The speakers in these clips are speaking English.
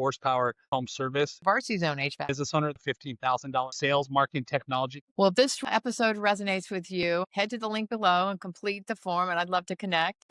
HorsePower home service. Varsity Zone HVAC. Business owner, $15,000 sales, marketing, technology. Well, if this episode resonates with you, head to the link below and complete the form, and I'd love to connect.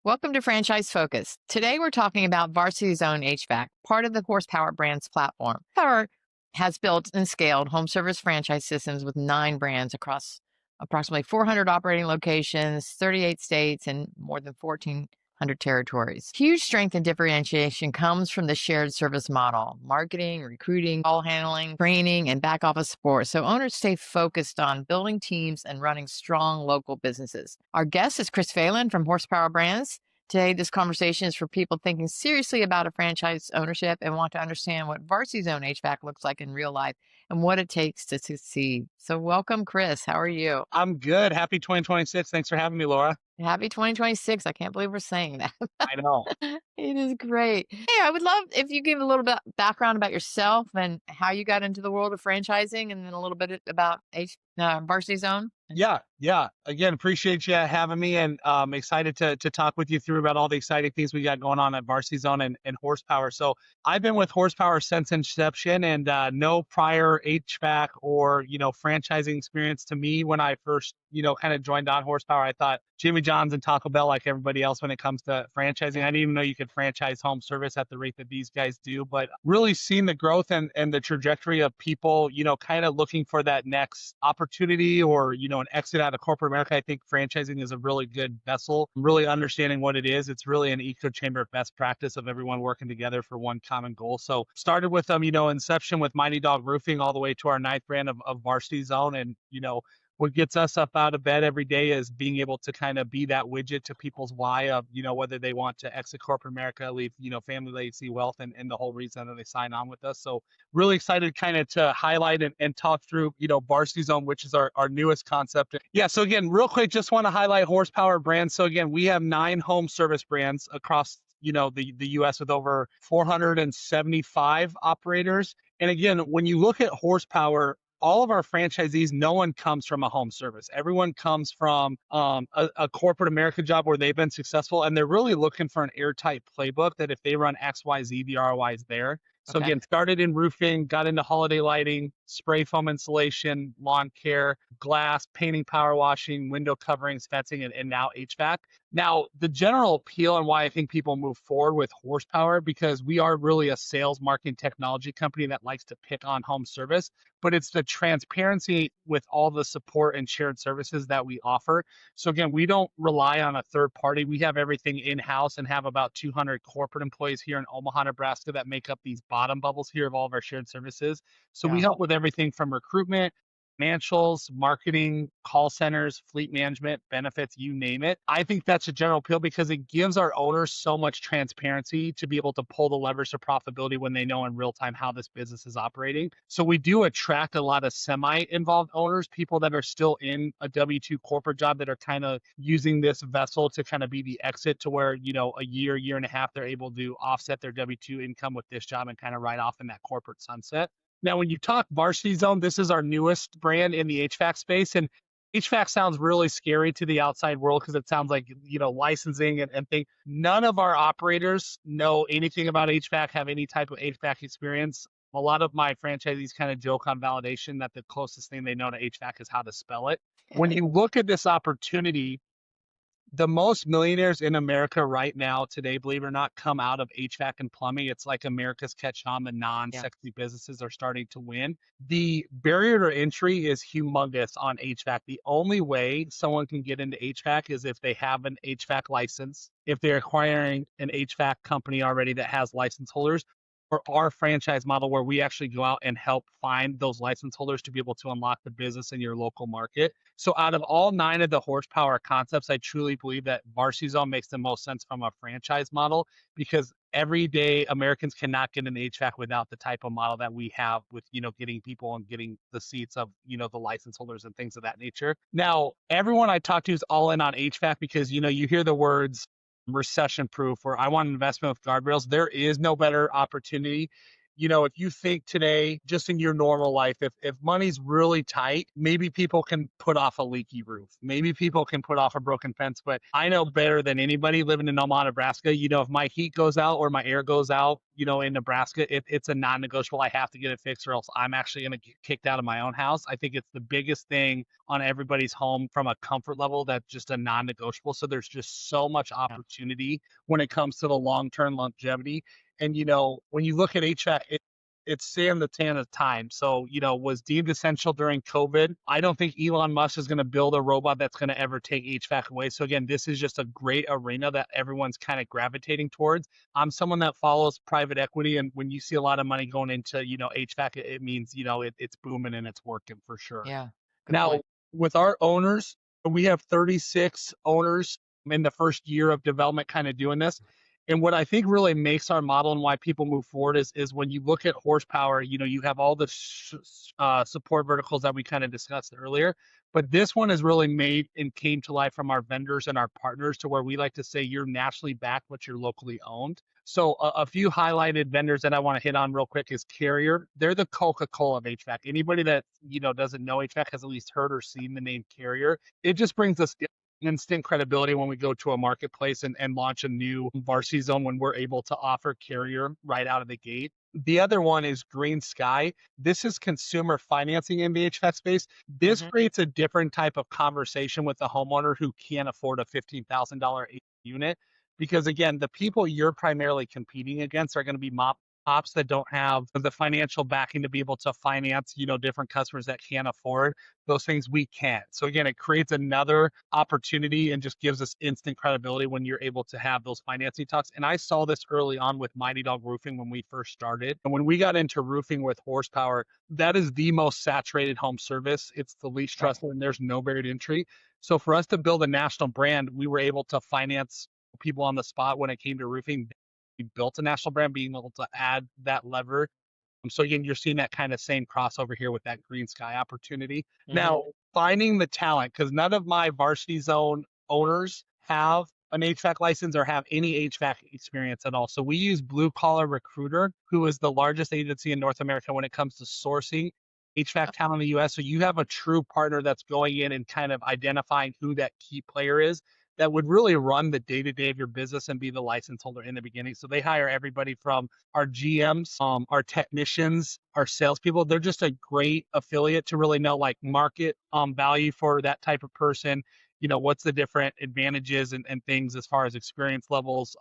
Welcome to Franchise Focus. Today we're talking about Varsity Zone HVAC, part of the HorsePower brand's platform. Power has built and scaled home service franchise systems with 9 brands across approximately 400 operating locations, 38 states, and more than 1,400 territories. Huge strength and differentiation comes from the shared service model: marketing, recruiting, call handling, training, and back office support, so owners stay focused on building teams and running strong local businesses. Our guest is Chris Phelan from HorsePower Brands. Today, this conversation is for people thinking seriously about a franchise ownership and want to understand what Varsity Zone HVAC looks like in real life and what it takes to succeed. So welcome, Chris. How are you? I'm good. Happy 2026. Thanks for having me, Laura. Happy 2026. I can't believe we're saying that. I know. It is great. Hey, I would love if you give a little bit background about yourself and how you got into the world of franchising, and then a little bit about Varsity Zone. Yeah. Again, appreciate you having me, and excited to talk with you through about all the exciting things we got going on at Varsity Zone and HorsePower. So I've been with HorsePower since inception, and no prior HVAC or franchising experience to me. When I first kind of joined on HorsePower, I thought Jimmy John's and Taco Bell, like everybody else when it comes to franchising. I didn't even know you could franchise home service at the rate that these guys do, but really seeing the growth and the trajectory of people, kind of looking for that next opportunity or, an exit out of corporate America. I think franchising is a really good vessel, really understanding what it is. It's really an echo chamber of best practice of everyone working together for one common goal. So started with them, inception with Mighty Dog Roofing all the way to our 9th brand of Varsity Zone. And, what gets us up out of bed every day is being able to kind of be that widget to people's why of, whether they want to exit corporate America, leave, family, legacy, wealth, and the whole reason that they sign on with us. So really excited kind of to highlight and talk through, Varsity Zone, which is our newest concept. Yeah. So again, real quick, just want to highlight HorsePower brands. So again, we have 9 home service brands across the U.S. with over 475 operators. And again, when you look at HorsePower, all of our franchisees, no one comes from a home service. Everyone comes from a corporate America job where they've been successful, and they're really looking for an airtight playbook that if they run X, Y, Z, the ROI is there. So Okay. again, started in roofing, got into holiday lighting, spray foam insulation, lawn care, glass, painting, power washing, window coverings, fencing, and now HVAC. Now, the general appeal and why I think people move forward with HorsePower, because we are really a sales, marketing, technology company that likes to pick on home service, but it's the transparency with all the support and shared services that we offer. So again, we don't rely on a third party. We have everything in-house and have about 200 corporate employees here in Omaha, Nebraska that make up these bottom bubbles here of all of our shared services. So we Yeah. help with everything from recruitment, financials, marketing, call centers, fleet management, benefits, you name it. I think that's a general appeal because it gives our owners so much transparency to be able to pull the levers to profitability when they know in real time how this business is operating. So we do attract a lot of semi-involved owners, people that are still in a W-2 corporate job that are kind of using this vessel to kind of be the exit to where, a year and a half, they're able to offset their W-2 income with this job and kind of ride off in that corporate sunset. Now, when you talk Varsity Zone, this is our newest brand in the HVAC space. And HVAC sounds really scary to the outside world because it sounds like, licensing and things. None of our operators know anything about HVAC, have any type of HVAC experience. A lot of my franchisees kind of joke on validation that the closest thing they know to HVAC is how to spell it. When you look at this opportunity, the most millionaires in America right now today, believe it or not, come out of HVAC and plumbing. It's like America's catch on. The non-sexy businesses are starting to win. The barrier to entry is humongous on HVAC. The only way someone can get into HVAC is if they have an HVAC license, if they're acquiring an HVAC company already that has license holders, or our franchise model where we actually go out and help find those license holders to be able to unlock the business in your local market. So out of all 9 of the HorsePower concepts, I truly believe that Varsity Zone makes the most sense from a franchise model because everyday Americans cannot get an HVAC without the type of model that we have with, getting people and getting the seats of, the license holders and things of that nature. Now, everyone I talk to is all in on HVAC because, you hear the words recession proof or I want an investment with guardrails. There is no better opportunity. if you think today, just in your normal life, if money's really tight, maybe people can put off a leaky roof. Maybe people can put off a broken fence. But I know better than anybody living in Omaha, Nebraska, if my heat goes out or my air goes out, in Nebraska, it's a non-negotiable. I have to get it fixed or else I'm actually going to get kicked out of my own house. I think it's the biggest thing on everybody's home from a comfort level that's just a non-negotiable. So there's just so much Yeah. opportunity when it comes to the long-term longevity. And, when you look at HVAC, it's stand the tan of time. So, was deemed essential during COVID. I don't think Elon Musk is going to build a robot that's going to ever take HVAC away. So again, this is just a great arena that everyone's kind of gravitating towards. I'm someone that follows private equity. And when you see a lot of money going into, HVAC, it means, it's booming and it's working for sure. Yeah. Good Now, point. with our owners, we have 36 owners in the first year of development kind of doing this. And what I think really makes our model and why people move forward is when you look at horsepower, you have all the support verticals that we kind of discussed earlier. But this one is really made and came to life from our vendors and our partners to where we like to say you're nationally backed, but you're locally owned. So a few highlighted vendors that I want to hit on real quick is Carrier. They're the Coca-Cola of HVAC. Anybody that doesn't know HVAC has at least heard or seen the name Carrier. It just brings us instant credibility when we go to a marketplace and launch a new Varsity Zone when we're able to offer Carrier right out of the gate. The other one is Green Sky. This is consumer financing in the HVAC space. This Hmm. creates a different type of conversation with the homeowner who can't afford a $15,000 unit. Because again, the people you're primarily competing against are going to be mom ops that don't have the financial backing to be able to finance, different customers that can't afford those things we can't. So again, it creates another opportunity and just gives us instant credibility when you're able to have those financing talks. And I saw this early on with Mighty Dog Roofing when we first started. And when we got into roofing with horsepower, that is the most saturated home service. It's the least Right. trusted and there's no barrier to entry. So for us to build a national brand, we were able to finance people on the spot when it came to roofing. We built a national brand, being able to add that lever. So again, you're seeing that kind of same crossover here with that Green Sky opportunity. Hmm. Now, finding the talent, because none of my Varsity Zone owners have an HVAC license or have any HVAC experience at all. So we use Blue Collar Recruiter, who is the largest agency in North America when it comes to sourcing HVAC talent in the US. So you have a true partner that's going in and kind of identifying who that key player is that would really run the day-to-day of your business and be the license holder in the beginning. So they hire everybody from our GMs, our technicians, our salespeople. They're just a great affiliate to really know like market value for that type of person. What's the different advantages and things as far as experience levels.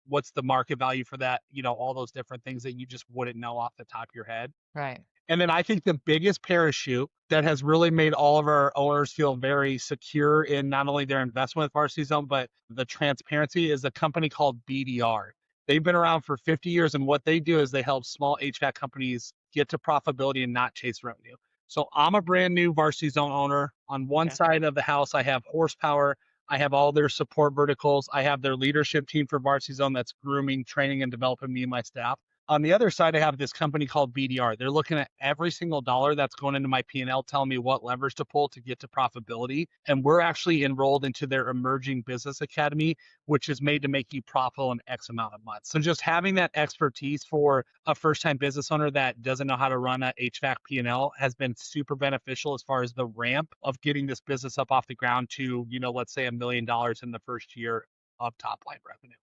What's the market value for that? All those different things that you just wouldn't know off the top of your head. Right. And then I think the biggest parachute that has really made all of our owners feel very secure in not only their investment with Varsity Zone, but the transparency is a company called BDR. They've been around for 50 years, and what they do is they help small HVAC companies get to profitability and not chase revenue. So I'm a brand new Varsity Zone owner. On one Okay. side of the house, I have horsepower. I have all their support verticals. I have their leadership team for Varsity Zone that's grooming, training, and developing me and my staff. On the other side, I have this company called BDR. They're looking at every single dollar that's going into my P&L, telling me what levers to pull to get to profitability. And we're actually enrolled into their emerging business academy, which is made to make you profitable in X amount of months. So just having that expertise for a first-time business owner that doesn't know how to run a HVAC P&L has been super beneficial as far as the ramp of getting this business up off the ground to, let's say $1 million in the first year of top line revenue.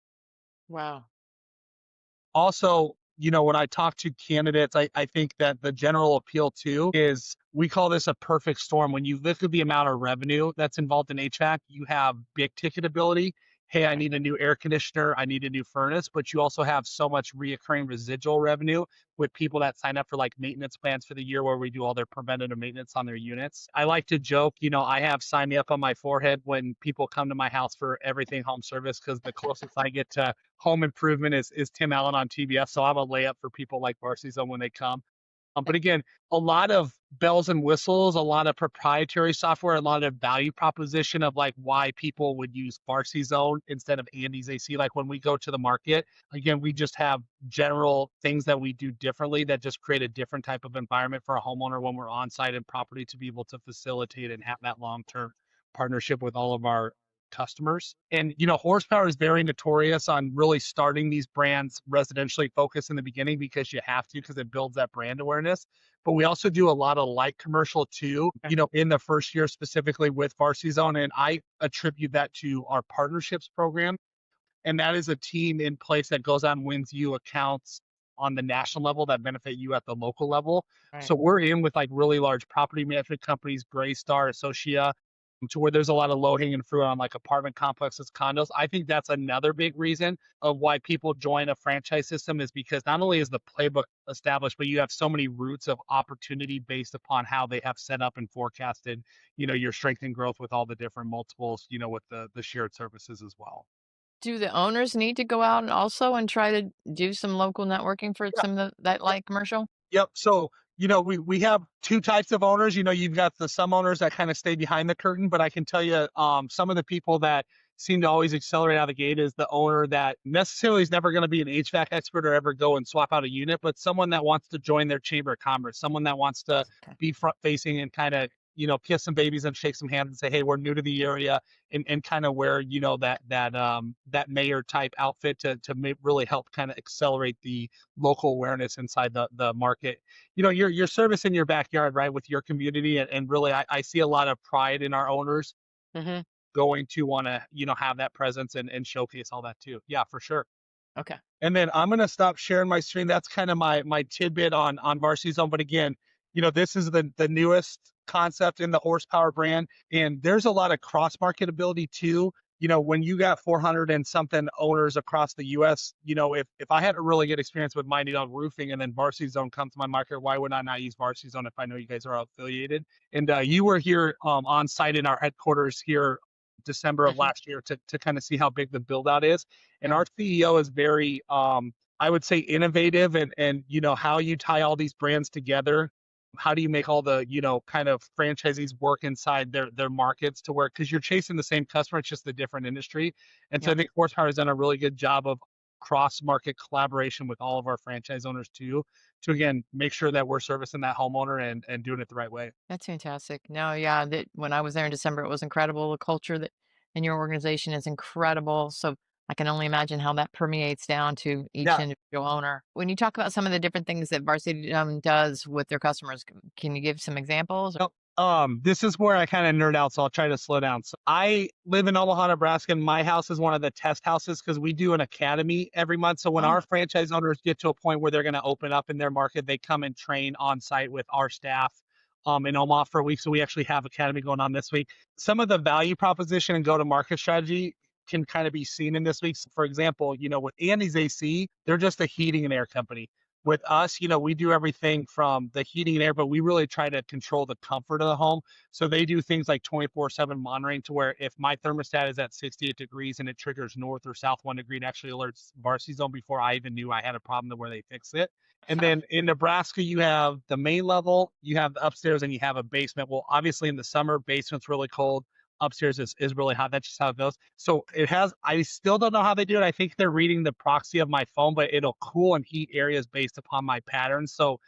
Wow. Also, when I talk to candidates, I think that the general appeal too is we call this a perfect storm. When you look at the amount of revenue that's involved in HVAC, you have big ticket ability. Hey, I Right. need a new air conditioner. I need a new furnace, but you also have so much reoccurring residual revenue with people that sign up for like maintenance plans for the year where we do all their preventative maintenance on their units. I like to joke, I have sign me up on my forehead when people come to my house for everything home service because the closest I get to home improvement is Tim Allen on TBS. So I'm a layup for people like Varsity Zone when they come. But again, a lot of bells and whistles, a lot of proprietary software, a lot of value proposition of like why people would use Varsity Zone instead of Andy's AC. Like when we go to the market, again, we just have general things that we do differently that just create a different type of environment for a homeowner when we're on site and property to be able to facilitate and have that long-term partnership with all of our customers. And, Horsepower is very notorious on really starting these brands residentially focused in the beginning because you have to, because it builds that brand awareness. But we also do a lot of light commercial too, Okay. in the first year specifically with Varsity Zone. And I attribute that to our partnerships program. And that is a team in place that goes on, wins you accounts on the national level that benefit you at the local level. Right. So we're in with like really large property management companies, Greystar, Associa, to where there's a lot of low hanging fruit on like apartment complexes, condos. I think that's another big reason of why people join a franchise system is because not only is the playbook established, but you have so many routes of opportunity based upon how they have set up and forecasted, your strength and growth with all the different multiples, with the shared services as well. Do the owners need to go out and also and try to do some local networking for some of that light commercial? Yep. So, we have two types of owners. You've got some owners that kind of stay behind the curtain, but I can tell you, some of the people that seem to always accelerate out of the gate is the owner that necessarily is never going to be an HVAC expert or ever go and swap out a unit, but someone that wants to join their chamber of commerce, someone that wants to Okay. be front facing and kind of, kiss some babies and shake some hands and say, hey, we're new to the area, and kind of wear, that mayor type outfit to really help kind of accelerate the local awareness inside the market. Your service in your backyard, right, with your community, and really I see a lot of pride in our owners Mhm. going to want to have that presence and showcase all that too. Yeah, for sure. Okay. And then I'm gonna stop sharing my screen. That's kind of my tidbit on Varsity Zone. But again, this is the newest concept in the horsepower brand, and there's a lot of cross marketability too. When you got 400 and something owners across the U.S., if I had a really good experience with Mighty Dog Roofing and then Varsity Zone comes to my market, why would I not use Varsity Zone if I know you guys are affiliated? And you were here on site in our headquarters here December of Mhm. last year to kind of see how big the build out is. And Yeah. our CEO is very, I would say, innovative, and how you tie all these brands together. How do you make all the kind of franchisees work inside their markets to where, because you're chasing the same customer, it's just a different industry. And so I Yep. think Horsepower has done a really good job of cross market collaboration with all of our franchise owners too, to again make sure that we're servicing that homeowner and doing it the right way. That's fantastic. No, yeah, that when I was there in December, it was incredible. The culture that in your organization is incredible. So I can only imagine how that permeates down to each Yeah. individual owner. When you talk about some of the different things that Varsity does with their customers, can you give some examples? Yep. This is where I kind of nerd out, so I'll try to slow down. So I live in Omaha, Nebraska, and my house is one of the test houses because we do an academy every month. So when Oh, our franchise owners get to a point where they're going to open up in their market, they come and train on site with our staff in Omaha for a week. So we actually have academy going on this week. Some of the value proposition and go-to-market strategy can kind of be seen in this week. So for example, with Andy's AC, they're just a heating and air company. With us, we do everything from the heating and air, but we really try to control the comfort of the home. So they do things like 24/7 monitoring, to where if my thermostat is at 68 degrees and it triggers north or south 1 degree, it actually alerts Varsity Zone before I even knew I had a problem, to where they fix it. And then in Nebraska, you have the main level, you have the upstairs, and you have a basement. Well, obviously in the summer, basement's really cold. Upstairs is really hot. That's just how it goes. So I still don't know how they do it. I think they're reading the proxy of my phone, but it'll cool and heat areas based upon my patterns. So,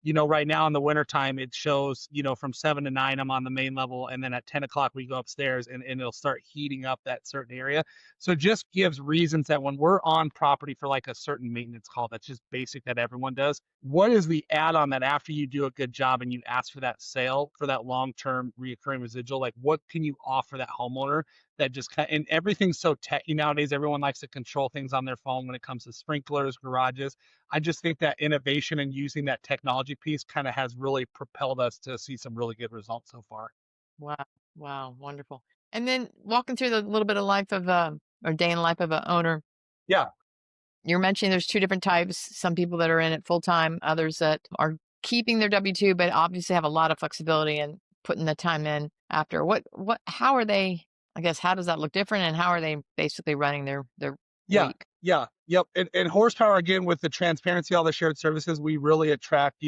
right now in the wintertime, it shows, from 7 to 9, I'm on the main level. And then at 10 o'clock, we go upstairs, and it'll start heating up that certain area. So it just gives reasons that when we're on property for like a certain maintenance call, that's just basic that everyone does. What is the add on that after you do a good job and you ask for that sale, for that long term reoccurring residual? Like, what can you offer that homeowner that just and everything's so techy nowadays. Everyone likes to control things on their phone when it comes to sprinklers, garages. I just think that innovation and using that technology piece kind of has really propelled us to see some really good results so far. wow. Wow. Wonderful. And then walking through the little bit of life of or day in the life of an owner, Yeah. you're mentioning there's two different types. Some people that are in it full time, others that are keeping their W-2, but obviously have a lot of flexibility and putting the time in after. How are they, I guess, how does that look different and how are they basically running their Yeah. week? Yeah. Yep. And horsepower, again, with the transparency, all the shared services, we really attract,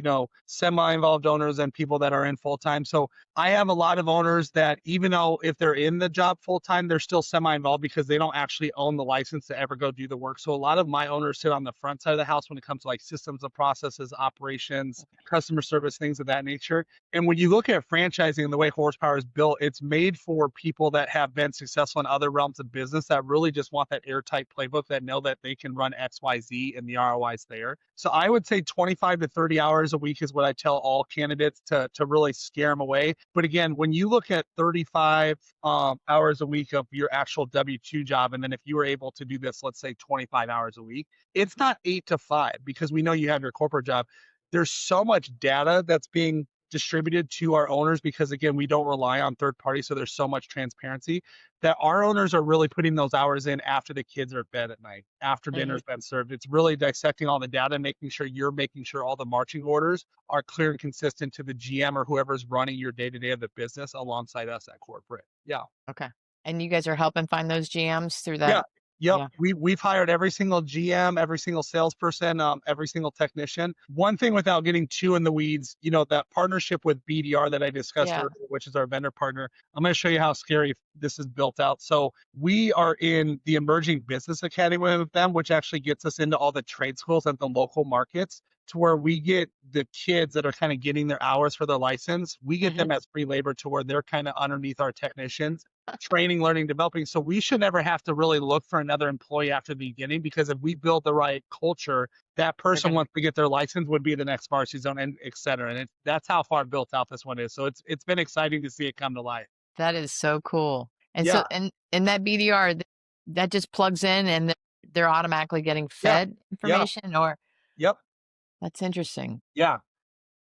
semi-involved owners and people that are in full-time. So I have a lot of owners that, even though if they're in the job full-time, they're still semi-involved because they don't actually own the license to ever go do the work. So a lot of my owners sit on the front side of the house when it comes to like systems of processes, operations, customer service, things of that nature. And when you look at franchising and the way horsepower is built, it's made for people that have been successful in other realms of business that really just want that airtight playbook, that know that they can run XYZ and the ROI's there. So I would say 25 to 30 hours a week is what I tell all candidates to really scare them away. But again, when you look at 35 hours a week of your actual W-2 job, and then if you were able to do this, let's say 25 hours a week, it's not 8 to 5 because we know you have your corporate job. There's so much data that's being distributed to our owners because, again, we don't rely on third parties, so there's so much transparency that our owners are really putting those hours in after the kids are at bed at night, after dinner's been served. It's really dissecting all the data and making sure all the marching orders are clear and consistent to the GM or whoever's running your day-to-day of the business alongside us at corporate. Yeah. Okay. And you guys are helping find those GMs through that? Yeah. Yep. Yeah. We've hired every single GM, every single salesperson, every single technician. One thing, without getting too in the weeds, that partnership with BDR that I discussed Yeah. earlier, which is our vendor partner, I'm going to show you how scary this is built out. So we are in the Emerging Business Academy with them, which actually gets us into all the trade schools at the local markets, to where we get the kids that are kind of getting their hours for their license. We get them as free labor to where they're kind of underneath our technicians, training, learning, developing. So we should never have to really look for another employee after the beginning, because if we build the right culture, that person, once they get their license, would be the next Varsity Zone, and et cetera. And that's how far built out this one is. So it's been exciting to see it come to life. That is so cool. And Yeah, so, and that BDR, that just plugs in and they're automatically getting yeah, fed yeah, information, or yep, that's interesting. yeah,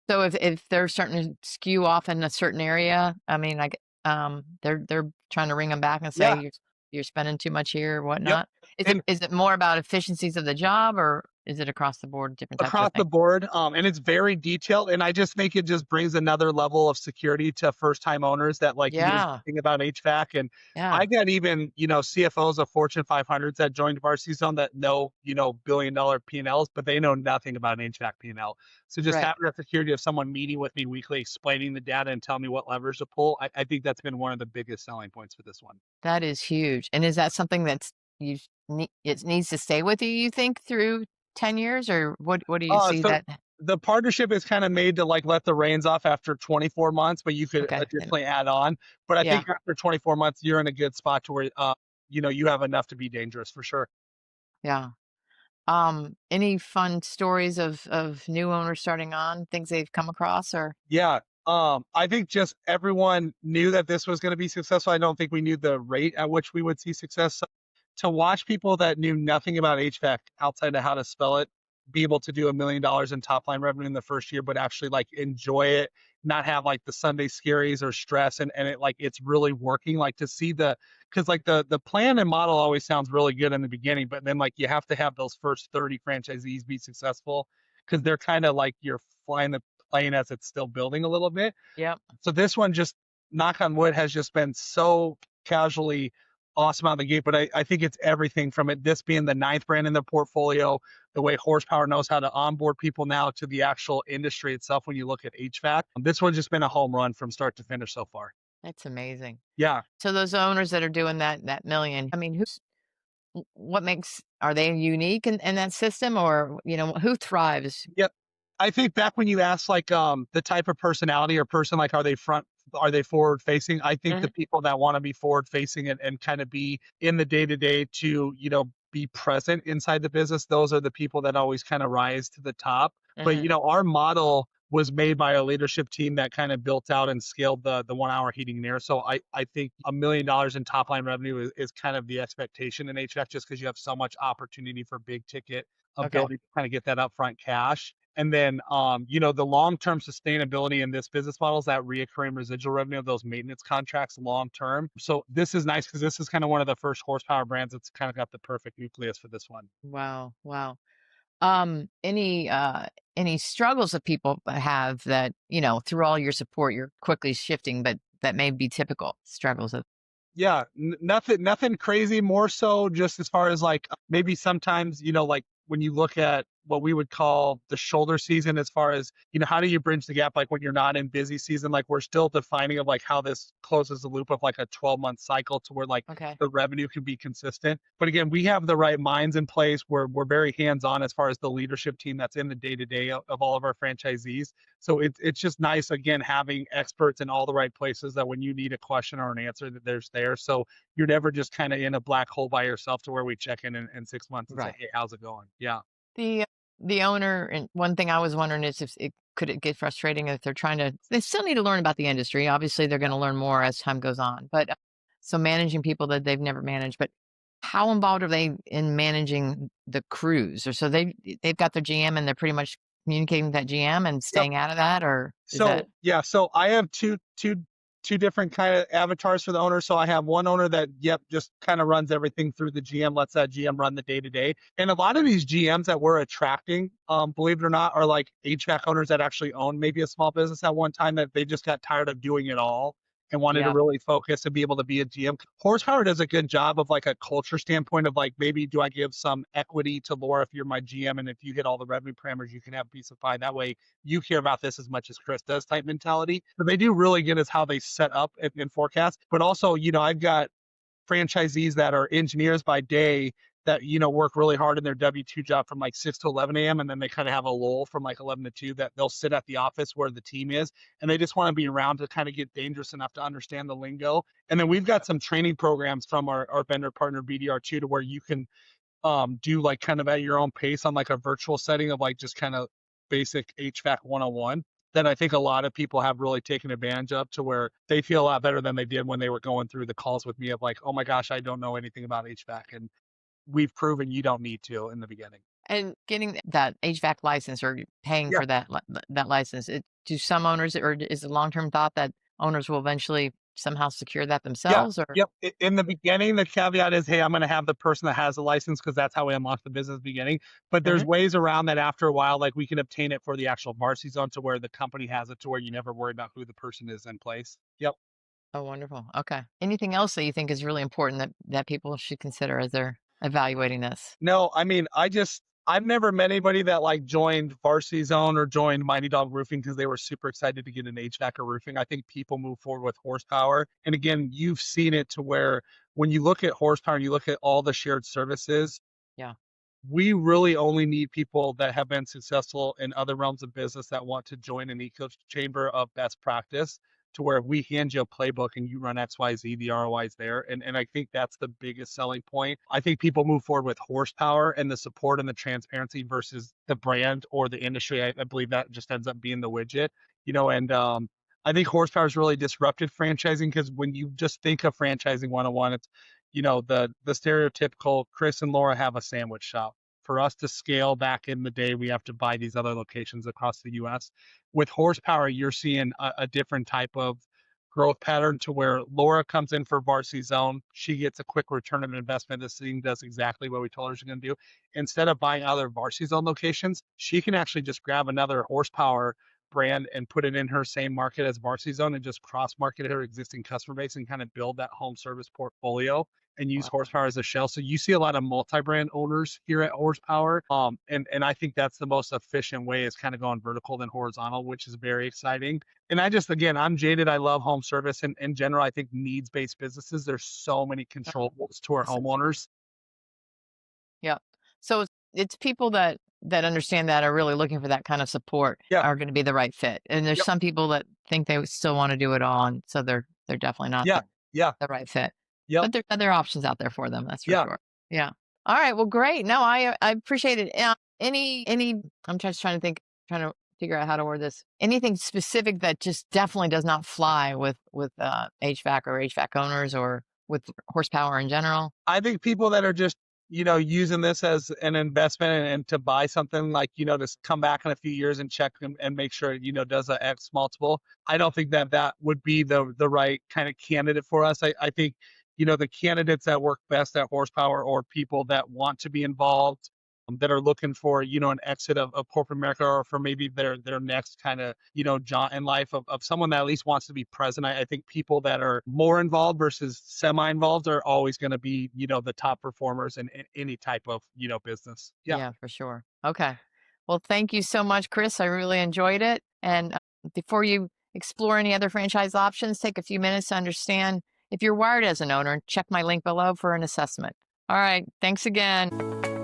So if they're starting to skew off in a certain area, I mean, like, they're trying to ring them back and say yeah, you're spending too much here or yep. whatnot. And Is it more about efficiencies of the job, or is it across the board, different types of across the things? board, and it's very detailed, and I just think it just brings another level of security to first time owners that like know Yeah, nothing about HVAC. And yeah, I got even CFOs of Fortune 500s that joined Varsity Zone that know billion-dollar P&Ls, but they know nothing about an HVAC P&L. So just right. having that security of someone meeting with me weekly, explaining the data and telling me what levers to pull, I think that's been one of the biggest selling points for this one. That is huge. And is that something that's it needs to stay with you, you think, through 10 years, or what do you see So that? the partnership is kind of made to like let the reins off after 24 months, but you could Okay. additionally add on. But I Yeah. think after 24 months, you're in a good spot to where, you have enough to be dangerous for sure. Yeah. Any fun stories of new owners starting on, things they've come across, or Yeah. I think just everyone knew that this was going to be successful. I don't think we knew the rate at which we would see success. So to watch people that knew nothing about HVAC outside of how to spell it be able to do $1 million in top line revenue in the first year, but actually like enjoy it, not have like the Sunday scaries or stress, and it like it's really working. Like to see because like the plan and model always sounds really good in the beginning, but then like you have to have those first 30 franchisees be successful because they're kind of like you're flying the plane as it's still building a little bit. yep. So this one, just knock on wood, has just been so casually awesome out of the gate. But I think it's everything from this being the ninth brand in the portfolio, the way Horsepower knows how to onboard people now, to the actual industry itself. When you look at HVAC, this one's just been a home run from start to finish so far. That's amazing. Yeah. So those owners that are doing that million, I mean, what makes, are they unique in that system, or who thrives? Yep. I think back when you asked like the type of personality or person, like are they forward facing? I think the Hmm. people that want to be forward facing and kind of be in the day to day to, be present inside the business, those are the people that always kind of rise to the top. But Hmm. our model was made by our leadership team that kind of built out and scaled the 1 hour heating and air. So I think $1 million in top line revenue is kind of the expectation in HVAC, just because you have so much opportunity for big ticket Okay. ability to kind of get that upfront cash. And then, the long-term sustainability in this business model is that reoccurring residual revenue of those maintenance contracts long-term. So this is nice because this is kind of one of the first horsepower brands that's kind of got the perfect nucleus for this one. Wow. Wow. Any struggles that people have that, through all your support, you're quickly shifting, but that may be typical struggles of. Yeah, nothing crazy. More so, just as far as like maybe sometimes like when you look at what we would call the shoulder season, as far as how do you bridge the gap, like when you're not in busy season, like we're still defining of like how this closes the loop of like a 12-month cycle to where like Okay. the revenue can be consistent. But again, we have the right minds in place. We're very hands on as far as the leadership team that's in the day to day of all of our franchisees. So it's just nice again having experts in all the right places that when you need a question or an answer that there's there. So you're never just kind of in a black hole by yourself to where we check in 6 months and say, Right. hey, how's it going? Yeah. The the owner, and one thing I was wondering is if it could it get frustrating if they're trying to they still need to learn about the industry. Obviously, they're going to learn more as time goes on. But so managing people that they've never managed, but how involved are they in managing the crews? Or so they've got their GM and they're pretty much communicating with that GM and Yep. staying out of that, or is that So yeah, so I have two different kind of avatars for the owner. So I have one owner that just kind of runs everything through the GM, lets that GM run the day to day. And a lot of these GMs that we're attracting, believe it or not, are like HVAC owners that actually own maybe a small business at one time that they just got tired of doing it all and wanted to yeah, really focus and be able to be a GM. Horsepower does a good job of like a culture standpoint of like maybe do I give some equity to Laura if you're my GM and if you hit all the revenue parameters you can have peace of mind. That way you care about this as much as Chris does type mentality. But they do really good as how they set up and forecast. But also, I've got franchisees that are engineers by day that work really hard in their W-2 job from like 6 to 11 a.m. and then they kind of have a lull from like 11 to 2 that they'll sit at the office where the team is and they just want to be around to kind of get dangerous enough to understand the lingo. And then we've got some training programs from our vendor partner BDR2 to where you can do like kind of at your own pace on like a virtual setting of like just kind of basic HVAC 101 that I think a lot of people have really taken advantage of to where they feel a lot better than they did when they were going through the calls with me of like, oh my gosh, I don't know anything about HVAC. And we've proven you don't need to in the beginning. and getting that HVAC license or paying Yeah. for that license, do some owners, or is the long-term thought that owners will eventually somehow secure that Yeah. themselves, or Yep. In the beginning, the caveat is, hey, I'm going to have the person that has the license because that's how we unlock the business beginning. But there's Mhm. ways around that after a while, like we can obtain it for the actual Varsity Zone to where the company has it to where you never worry about who the person is in place. Yep. Oh, wonderful. Okay. Anything else that you think is really important that people should consider as they're evaluating this? No, I mean, I've never met anybody that like joined Varsity Zone or joined Mighty Dog Roofing because they were super excited to get an HVAC or roofing. I think people move forward with horsepower. And again, you've seen it to where when you look at horsepower and you look at all the shared services, Yeah. we really only need people that have been successful in other realms of business that want to join an echo chamber of best practice to where if we hand you a playbook and you run XYZ, the ROI is there. And I think that's the biggest selling point. I think people move forward with horsepower and the support and the transparency versus the brand or the industry. I believe that just ends up being the widget, and I think horsepower has really disrupted franchising because when you just think of franchising 101, it's the stereotypical Chris and Laura have a sandwich shop. For us to scale back in the day, we have to buy these other locations across the US. With horsepower, you're seeing a different type of growth pattern to where Laura comes in for Varsity Zone. She gets a quick return on investment. This thing does exactly what we told her she's going to do. Instead of buying other Varsity Zone locations, she can actually just grab another horsepower brand and put it in her same market as Varsity Zone and just cross market her existing customer base and kind of build that home service portfolio and use Wow. horsepower as a shell. So you see a lot of multi-brand owners here at horsepower. And I think that's the most efficient way is kind of going vertical than horizontal, which is very exciting. And again, I'm jaded. I love home service and in general, I think needs-based businesses, there's so many controllables to our This is- homeowners. Yeah. So it's people that understand that are really looking for that kind of support Yeah. are going to be the right fit. And there's Yep. some people that think they still want to do it all, and so they're definitely not Yeah. Yeah. the right fit. Yep. But there's other options out there for them, that's for Yeah. sure. Yeah. All right. Well, great. No, I appreciate it. Any I'm just trying to figure out how to word this. Anything specific that just definitely does not fly with HVAC or HVAC owners or with horsepower in general? I think people that are just, using this as an investment and to buy something like, to come back in a few years and check and make sure, does a X multiple. I don't think that would be the right kind of candidate for us. I think, the candidates that work best at horsepower or people that want to be involved that are looking for, an exit of corporate America, or for maybe their next kind of, jaunt in life, of someone that at least wants to be present. I think people that are more involved versus semi-involved are always going to be, the top performers in any type of, business. Yeah. Yeah, for sure. Okay. Well, thank you so much, Chris. I really enjoyed it. And before you explore any other franchise options, take a few minutes to understand if you're wired as an owner. Check my link below for an assessment. All right. Thanks again.